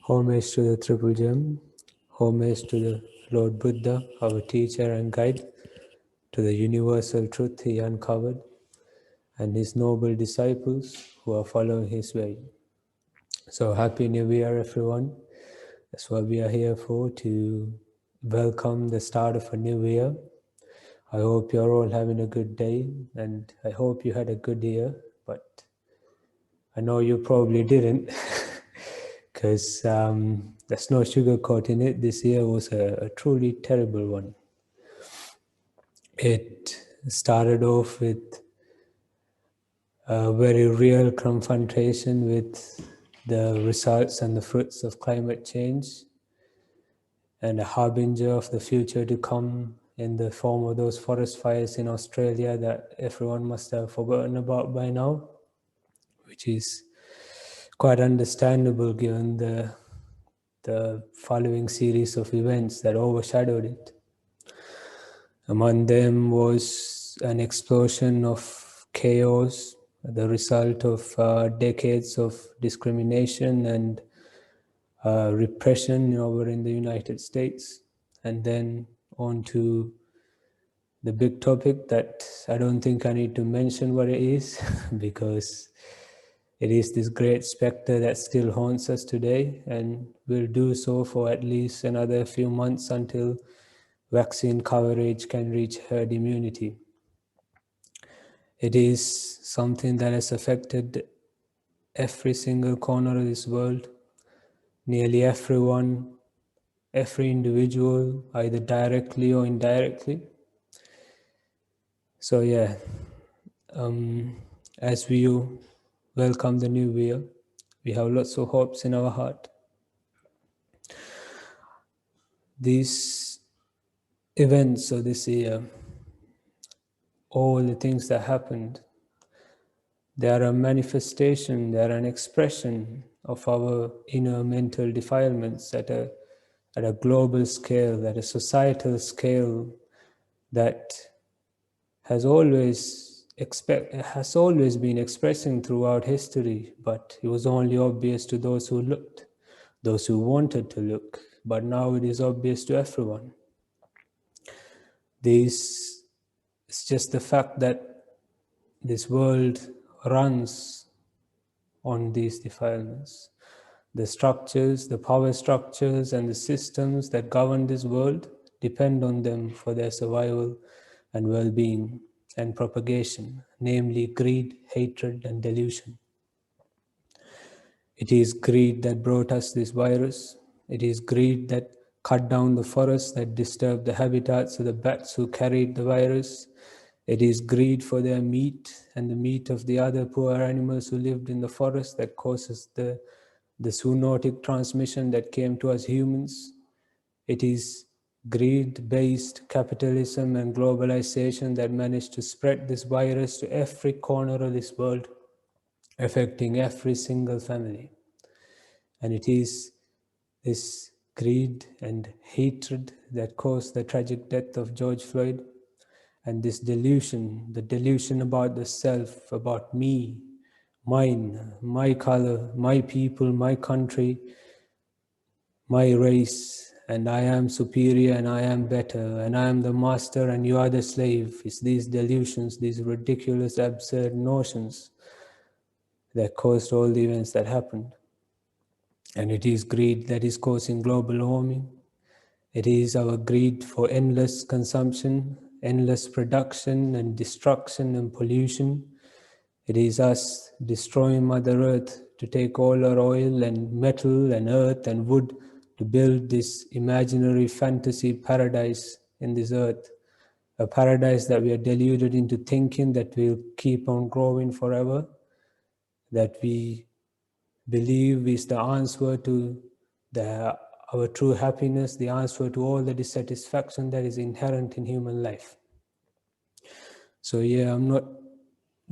Homage to the Triple Gem, homage to the Lord Buddha, our teacher and guide, to the universal truth he uncovered, and his noble disciples who are following his way. So Happy New Year, everyone. That's what we are here for, to welcome the start of a new year. I hope you're all having a good day, and I hope you had a good year, but I know you probably didn't, because there's no sugarcoating it. This year was a truly terrible one. It started off with a very real confrontation with the results and the fruits of climate change, and a harbinger of the future to come in the form of those forest fires in Australia that everyone must have forgotten about by now, which is quite understandable given the following series of events that overshadowed it. Among them was an explosion of chaos, the result of decades of discrimination and repression over in the United States. And then on to the big topic that I don't think I need to mention what it is because it is this great specter that still haunts us today and will do so for at least another few months until vaccine coverage can reach herd immunity. It is something that has affected every single corner of this world, nearly everyone, every individual, either directly or indirectly. So yeah, as we welcome the new year, we have lots of hopes in our heart. These events of this year, all the things that happened, they are a manifestation, they are an expression of our inner mental defilements at a global scale, at a societal scale that has always been expressing throughout history, but it was only obvious to those who looked, those who wanted to look, but now it is obvious to everyone. This is just the fact that this world runs on these defilements. The structures, the power structures, and the systems that govern this world depend on them for their survival and well-being and propagation, namely greed, hatred, and delusion. It is greed that brought us this virus. It is greed that cut down the forests, that disturbed the habitats of the bats who carried the virus. It is greed for their meat and the meat of the other poor animals who lived in the forest that causes the zoonotic transmission that came to us humans. It is greed-based capitalism and globalization that managed to spread this virus to every corner of this world, affecting every single family. And it is this greed and hatred that caused the tragic death of George Floyd, and this delusion, the delusion about the self, about me, mine, my color, my people, my country, my race, and I am superior and I am better, and I am the master and you are the slave. It's these delusions, these ridiculous, absurd notions that caused all the events that happened. And it is greed that is causing global warming. It is our greed for endless consumption, endless production and destruction and pollution. It is us destroying Mother Earth to take all our oil and metal and earth and wood to build this imaginary fantasy paradise in this earth. A paradise that we are deluded into thinking that will keep on growing forever, that we believe is the answer to our true happiness, the answer to all the dissatisfaction that is inherent in human life. So yeah, I'm not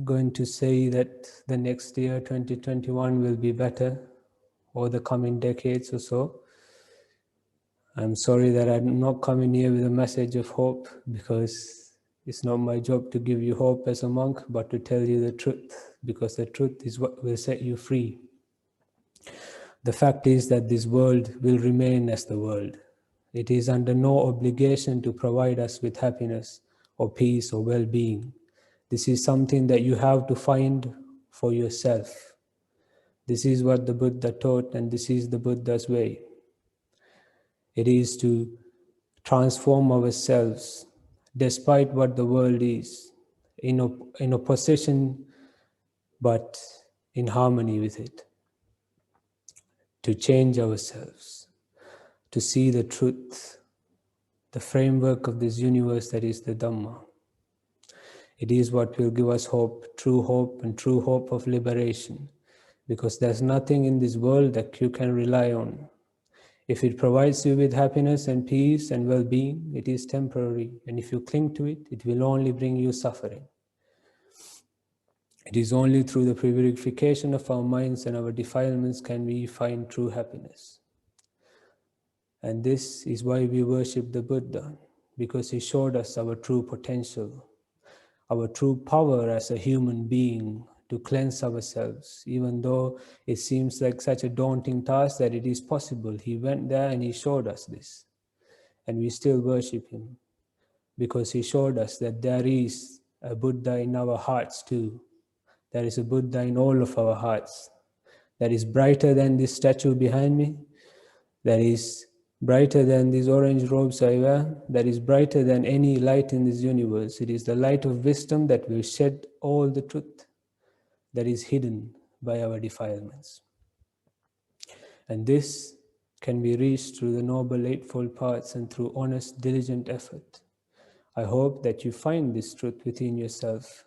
going to say that the next year, 2021, will be better, or the coming decades or so. I'm sorry that I'm not coming here with a message of hope, because it's not my job to give you hope as a monk, but to tell you the truth, because the truth is what will set you free. The fact is that this world will remain as the world. It is under no obligation to provide us with happiness or peace or well-being. This is something that you have to find for yourself. This is what the Buddha taught, and this is the Buddha's way. It is to transform ourselves despite what the world is, in opposition but in harmony with it. To change ourselves, to see the truth, the framework of this universe that is the Dhamma. It is what will give us hope, and true hope of liberation. Because there's nothing in this world that you can rely on. If it provides you with happiness and peace and well-being, it is temporary. And if you cling to it, it will only bring you suffering. It is only through the purification of our minds and our defilements can we find true happiness. And this is why we worship the Buddha, because he showed us our true potential, our true power as a human being to cleanse ourselves, even though it seems like such a daunting task that it is possible. He went there and he showed us this. And we still worship him because he showed us that there is a Buddha in our hearts too. There is a Buddha in all of our hearts that is brighter than this statue behind me, that is brighter than these orange robes I wear, that is brighter than any light in this universe. It is the light of wisdom that will shed all the truth that is hidden by our defilements. And this can be reached through the Noble Eightfold Paths and through honest, diligent effort. I hope that you find this truth within yourself.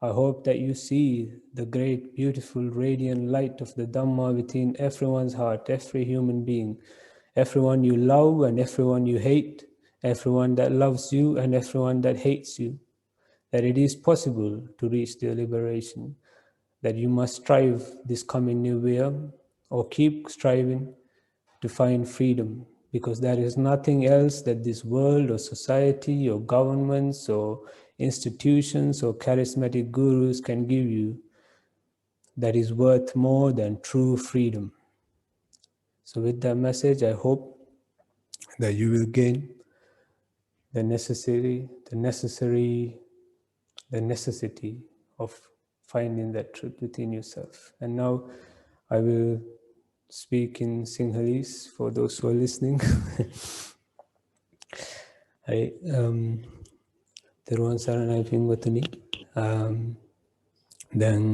I hope that you see the great, beautiful, radiant light of the Dhamma within everyone's heart, every human being, everyone you love and everyone you hate, everyone that loves you and everyone that hates you, that it is possible to reach their liberation, that you must strive this coming new year or keep striving to find freedom, because there is nothing else that this world or society or governments or institutions or charismatic gurus can give you that is worth more than true freedom. So with that message, I hope that you will gain the necessity of finding that truth within yourself. And now I will speak in Sinhalese for those who are listening. Teruwan saranai pinwatani. දැන්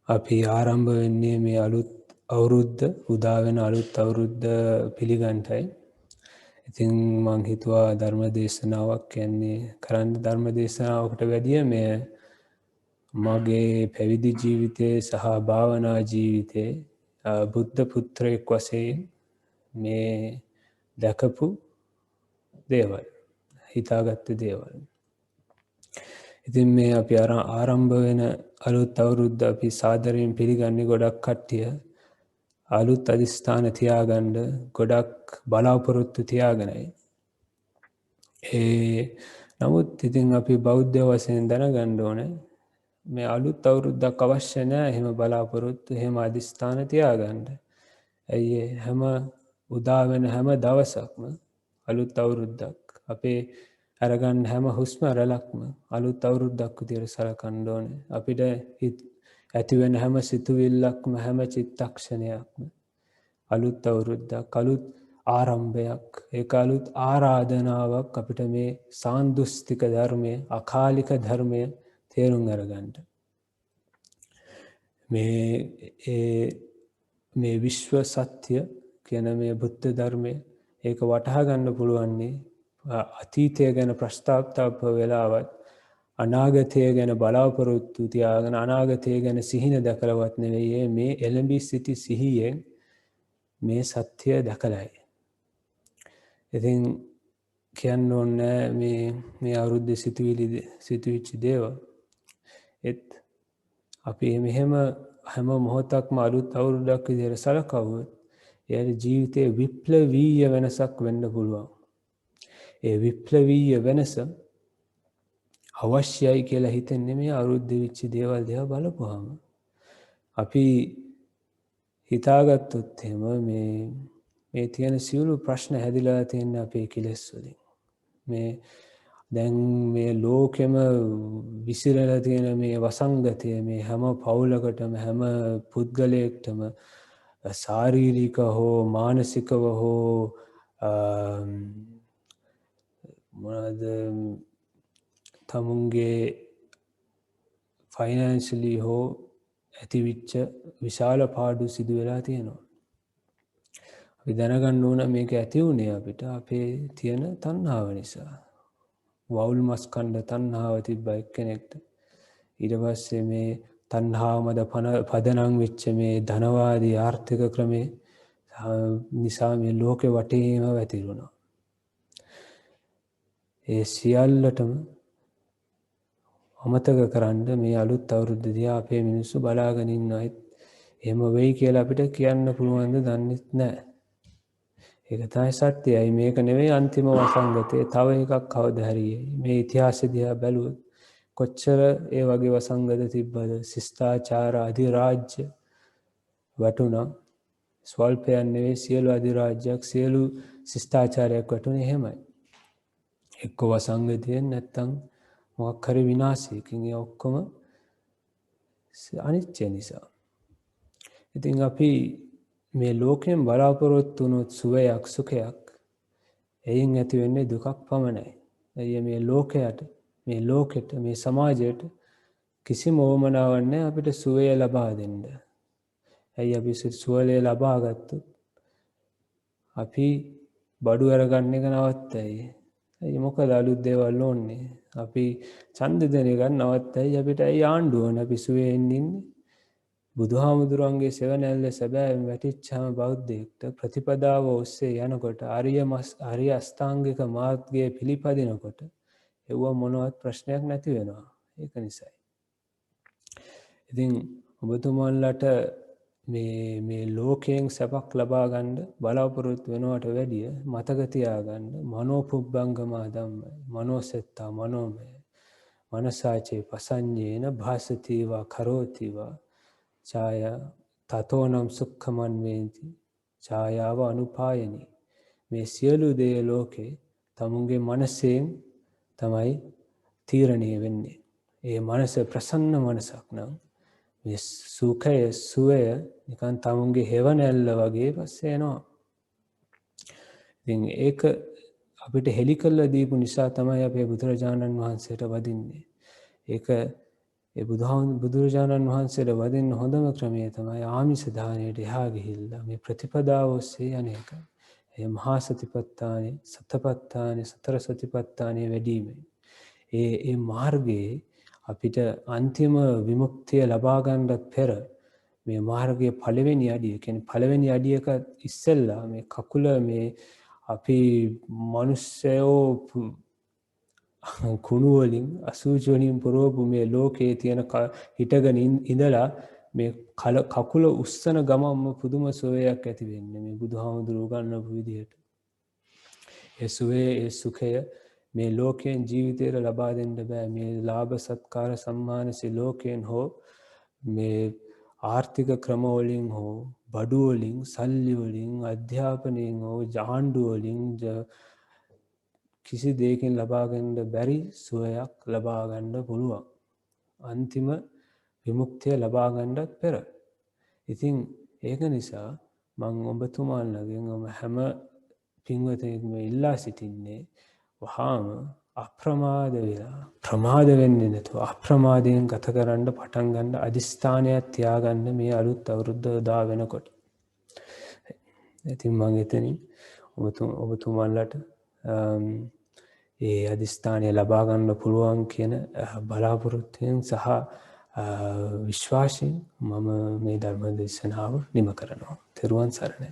අපි ආරම්භ වෙන්නේ මේ අලුත් අවුරුද්ද උදා වෙන අලුත් අවුරුද්ද පිළිගන්නයි. ඉතින් මං හිතුවා ධර්ම දේශනාවක් කියන්නේ කරන්න ධර්ම දේශනාවකට වැඩිය මේ මගේ පැවිදි ජීවිතේ සහ භාවනා ජීවිතේ බුද්ධ පුත්‍රයෙක් වශයෙන් මේ දැකපු දේවල්, හිතාගත්ත දේවල්. ඉතින් මේ අපි ආරම්භ වෙන අලුත් අවුරුද්ද අපි සාදරයෙන් පිළිගන්නේ ගොඩක් කට්ටිය අලුත් අධිෂ්ඨාන තියාගන්න ගොඩක් බලාපොරොත්තු තියාගෙනයි. නමුත් ඉතින් අපි බෞද්ධ වශයෙන් දැනගන්න ඕනේ මේ අලුත් අවුරුද්දක් අවශ්‍ය නැහැ එහෙම බලාපොරොත්තු එහෙම අධිෂ්ඨාන තියාගන්න. ඇයි හැම උදා වෙන හැම දවසක්ම අලුත් අවුරුද්දක්. අපේ අරගන්න හැම හුස්ම රැලක්ම අලුත් අවුරුද්දක් විදියට සලකන්න ඕනේ. අපිට ඇති වෙන හැම සිතුවිල්ලක්ම හැම චිත්තක්ෂණයක්ම අලුත් අවුරුද්දක්, අලුත් ආරම්භයක්, ඒක අලුත් ආරාධනාවක් අපිට මේ සාන්දුෂ්ටික ධර්මය, අකාලික ධර්මය තේරුම් අරගන්න. මේ විශ්ව සත්‍ය කියන මේ බුද්ධ ධර්මය ඒක වටහා ගන්න පුළුවන්නේ අතීතය ගැන ප්‍රස්තාප්තාප වෙලාවත් අනාගතය ගැන බලාපොරොත්තු තියාගෙන අනාගතය ගැන සිහින දැකලවත් නෙවෙයි මේ එළඹී සිටි සිහියෙන් මේ සත්‍ය දැකලයි. ඉතින් කියන්න ඕනේ මේ අවුරුද්දේ සිතුවිච්ච දේවල් අපි මෙහෙම හැම මොහොතක්ම අලුත් අවුරුද්දක් විදියට සලකවුවොත් එයාගේ ජීවිතයේ විප්ලවීය වෙනසක් වෙන්න පුළුවන්. ඒ විප්ලවීය වෙනස අවශ්‍යයි කියලා හිතන්නේ මේ අවුරුද්දේ වෙච්ච දේවල් දිහා බලපුවාම අපි හිතාගත්තොත් එහෙම මේ තියෙන සියලු ප්‍රශ්න හැදිලා තියෙන අපේ කෙලෙස් වලින්. මේ දැන් මේ ලෝකෙම විසිරලා තියෙන මේ වසංගතය මේ හැම පවුලකටම හැම පුද්ගලයෙක්ටම ශාරීරික හෝ මානසිකව හෝ මොනවද තමුන්ගේ ෆයිනෑන්ෂලි හෝ ඇතිවිච්ච විශාල පාඩු සිදු වෙලා තියෙනවා. අපි දැනගන්න ඕන මේක ඇති වුණේ අපිට අපේ තියෙන තණ්හාව නිසා. වවුල් මස් කන්න තණ්හාව තිබ්බ එක්කෙනෙක්ට. ඊට පස්සේ මේ තණ්හාවමද පදනම් වෙච්ච මේ ධනවාදී ආර්ථික ක්‍රමේ නිසා මේ ලෝකෙ වටේම වැතිරුණා. ඒ සියල්ලටම අමතක කරන්න මේ අලුත් අවුරුද්ද දිහා අපේ මිනිස්සු බලාගෙන ඉන්නවා. එහෙම වෙයි කියලා අපිට කියන්න පුළුවන්ද දන්නේ නැහැ. ඒක තමයි සත්‍යයි. මේක නෙවෙයි අන්තිම වසංගතේ. තව එකක් කවදා හරි මේ ඉතිහාසය දිහා බැලුවොත් කොච්චර ඒ වගේ වසංගත තිබ්බද? ශිෂ්ටාචාර අධිරාජ්‍ය වටුණා. ස්වල්පයක් නෙවෙයි සියලු අධිරාජ්‍යයක් සියලු ශිෂ්ටාචාරයක් වටුනේ එහෙමයි. එක්ක වසංගතයෙන් නැත්තම් මොකක් හරි විනාශයකින් ඒ ඔක්කොම අනිත්‍ය නිසා. ඉතින් අපි මේ ලෝකයෙන් බලාපොරොත්තු වුණොත් සුවයක් සුඛයක් එයින් ඇති වෙන්නේ දුකක් පමණයි. එය මේ ලෝකයට මේ ලෝකෙට මේ සමාජයට කිසිම ඕමනාවක් නැහැ අපිට සුවය ලබා දෙන්න. ඇයි අපි සුවය ලබා ගත්තොත් අපි බඩු අරගන්න එක නවත්තයි. ඇයි මොකද අලුත් දේවල් ඕනේ? අපි ඡන්ද දෙන එක නවත්තයි. අපිට ඇයි ආණ්ඩුව ඕනේ? අපි සුවයෙන් ඉන්නේ. බුදුහාමුදුරන්ගේ සෙවණැල්ල සැබෑම වැටිච්චාම බෞද්ධයෙක්ට ප්‍රතිපදාව ඔස්සේ යනකොට ආර්ය අෂ්ටාංගික මාර්ගයේ පිළිපදිනකොට ඒව මොනවත් ප්‍රශ්නයක් නැති වෙනවා. ඒක නිසායි. ඉතින් ඔබතුමාලට මේ ලෝකයෙන් සැපක් ලබා ගන්න බලාපොරොත්තු වෙනවට වැඩිය මතක තියාගන්න මනෝපුබ්බංගමා ධම්ම මනෝසෙත්තා මනෝමය මනසාචේ පසඤ්ඤේන භාසතිවා කරෝතිවා ඡාය තතෝනම් සුක්ඛමන් වේති ඡායාව අනුපායනි. මේ සියලු දේ ලෝකේ තමුන්ගේ මනසෙන් තමයි තීරණය වෙන්නේ. ඒ මනස ප්‍රසන්න මනසක් නම් මේ සුඛය සුවය නිකන් තමුන්ගේ හෙවණැල්ල වගේ පස්සේ එනවා. ඉතින් ඒක අපිට හෙලි කළා දීපු නිසා තමයි අපේ බුදුරජාණන් වහන්සේට වදින්නේ. ඒක ඒ බුදුරජාණන් වහන්සේට වදින්න හොඳම ක්‍රමය තමයි ආමිෂ දානයට එහා ගිහිල්ලා මේ ප්‍රතිපදාව ඔස්සේ යන එක. ඒ මහා සතිපට්ඨානේ සතපට්ඨානේ සතර සතිපට්ඨානේ වැඩිමයි. ඒ මාර්ගයේ අපිට අන්තිම විමුක්තිය ලබා ගන්නත් පෙර මේ මාර්ගයේ පළවෙනි අඩිය කියන්නේ පළවෙනි අඩියක ඉස්සෙල්ලා මේ කකුල මේ අපි මිනිස්සයෝ කුණු වලින් අසුචි වලින් පුරවපු මේ ලෝකයේ තියෙන හිටගෙන ඉඳලා මේ කකුල උස්සන ගමන්ම පුදුම සුවයක් ඇති වෙන්නේ මේ බුදුහාමුදුරුවෝ ගන්නපු විදිහට. ඒ සුවේ ඒ සුඛය මේ ලෝකයෙන් ජීවිතේට ලබා දෙන්න බෑ. මේ ලාභ සත්කාර සම්මාන සිලෝකයෙන් හෝ මේ ආර්ථික ක්‍රම වලින් හෝ බඩු වලින් සල්ලි වලින් අධ්‍යාපනයෙන් හෝ ආණ්ඩු වලින් කිසි දෙයකින් ලබා ගන්න බැරි සුවයක් ලබා ගන්න පුළුවන්. අන්තිම විමුක්තිය ලබා ගන්නත් පෙර. ඉතින් ඒක නිසා මම ඔබතුමාලගෙන් හැම පින්වතෙක්ම ඉල්ලා සිටින්නේ වහාම අප්‍රමාද වෙලා ප්‍රමාද වෙන්නේ නැතුව අප්‍රමාදයෙන් ගත කරන්න පටන් ගන්න අදිස්ථානයක් තියාගන්න මේ අලුත් අවුරුද්ද දා වෙනකොට. ඉතින් මම එතනින් ඔබතුමාලට ඒ අදිස්ථානය ලබා ගන්න පුළුවන් කියන බලාපොරොත්තුවෙන් සහ විශ්වාසයෙන් මම මේ ධර්ම දේශනාව නිම කරනවා. තෙරුවන් සරණයි.